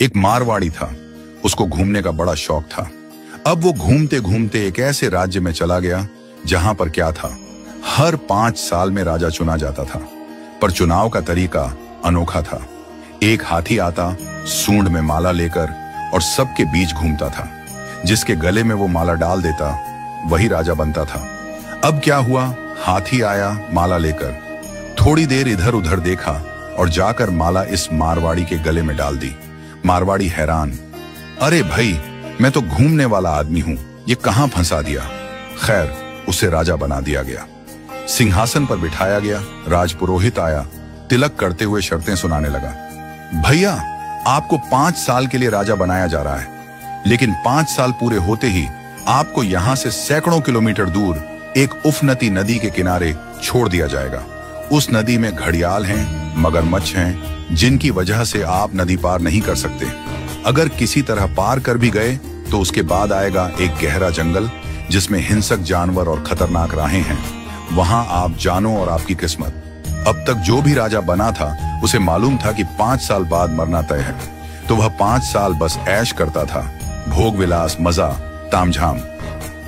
एक मारवाड़ी था, उसको घूमने का बड़ा शौक था। अब वो घूमते घूमते एक ऐसे राज्य में चला गया जहां पर क्या था, हर 5 साल में राजा चुना जाता था, पर चुनाव का तरीका अनोखा था। एक हाथी आता सूंड में माला लेकर और सबके बीच घूमता था। जिसके गले में वो माला डाल देता वही राजा बनता था। अब क्या हुआ, हाथी आया माला लेकर, थोड़ी देर इधर उधर देखा और जाकर माला इस मारवाड़ी के गले में डाल दी। मारवाड़ी हैरान, अरे भाई मैं तो घूमने वाला आदमी हूं, ये कहां फंसा दिया। खैर उसे राजा बना दिया गया, सिंहासन पर बिठाया गया। राजपुरोहित आया, तिलक करते हुए शर्तें सुनाने लगा। भैया आपको 5 साल के लिए राजा बनाया जा रहा है, लेकिन 5 साल पूरे होते ही आपको यहां से सैकड़ों किलोमीटर दूर एक उफनती नदी के किनारे छोड़ दिया जाएगा। उस नदी में घड़ियाल हैं, मगरमच्छ हैं, जिनकी वजह से आप नदी पार नहीं कर सकते। अगर किसी तरह पार कर भी गए तो उसके बाद आएगा एक गहरा जंगल जिसमें हिंसक जानवर और खतरनाक राहें हैं। वहां आप जानो और आपकी किस्मत। अब तक जो भी राजा बना था उसे मालूम था कि 5 साल बाद मरना तय है, तो वह 5 साल बस ऐश करता था, भोग विलास, मजा, तामझाम।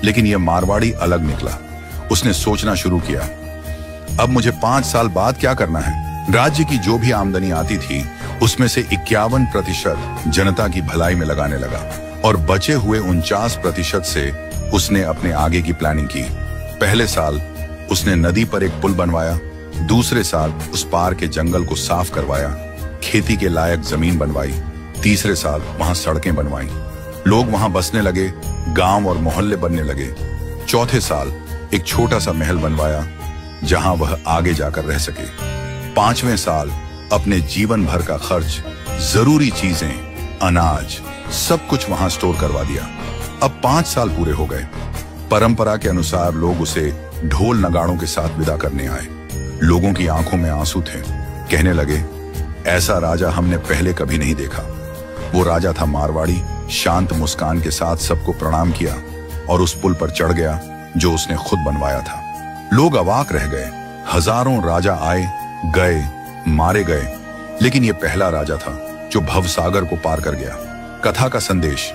लेकिन यह मारवाड़ी अलग निकला। उसने सोचना शुरू किया, अब मुझे 5 साल बाद क्या करना है। राज्य की जो भी आमदनी आती थी उसमें से 51% जनता की भलाई में लगाने लगा और बचे हुए 49% से उसने अपने आगे की प्लानिंग की। पहले साल उसने नदी पर एक पुल बनवाया, दूसरे साल उस पार के जंगल को साफ करवाया, खेती के लायक जमीन बनवाई, तीसरे साल वहां सड़कें बनवाई, लोग वहां बसने लगे, गांव और मोहल्ले बनने लगे। चौथे साल एक छोटा सा महल बनवाया जहां वह आगे जाकर रह सके। 5वें साल अपने जीवन भर का खर्च, जरूरी चीजें, अनाज, सब कुछ वहां स्टोर करवा दिया। अब 5 साल पूरे हो गए। परंपरा के अनुसार लोग उसे ढोल नगाड़ों के साथ विदा करने आए। लोगों की आंखों में आंसू थे। कहने लगे, ऐसा राजा हमने पहले कभी नहीं देखा। वो राजा था मारवाड़ी, शांत मुस्कान के साथ सबको प्रणाम किया और उस पुल पर चढ़ गया जो उसने खुद बनवाया था। लोग अवाक रह गए। हजारों राजा आए गए, मारे गए, लेकिन ये पहला राजा था जो भवसागर को पार कर गया। कथा का संदेश,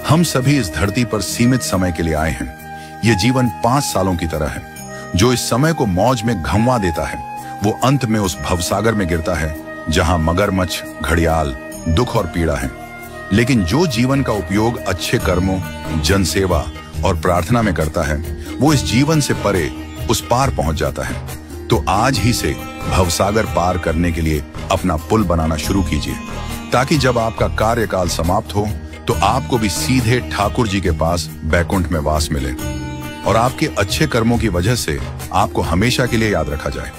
हम सभी इस धरती पर सीमित समय के लिए आए हैं। ये जीवन 5 सालों की तरह है। जो इस समय को मौज में घंवा देता है वो अंत में उस भवसागर में गिरता है जहां मगरमच्छ, घड़ियाल, दुख और पीड़ा है। लेकिन जो जीवन का उपयोग अच्छे कर्मों, जनसेवा और प्रार्थना में करता है वो इस जीवन से परे उस पार पहुंच जाता है। तो आज ही से भवसागर पार करने के लिए अपना पुल बनाना शुरू कीजिए, ताकि जब आपका कार्यकाल समाप्त हो तो आपको भी सीधे ठाकुर जी के पास बैकुंठ में वास मिले और आपके अच्छे कर्मों की वजह से आपको हमेशा के लिए याद रखा जाए।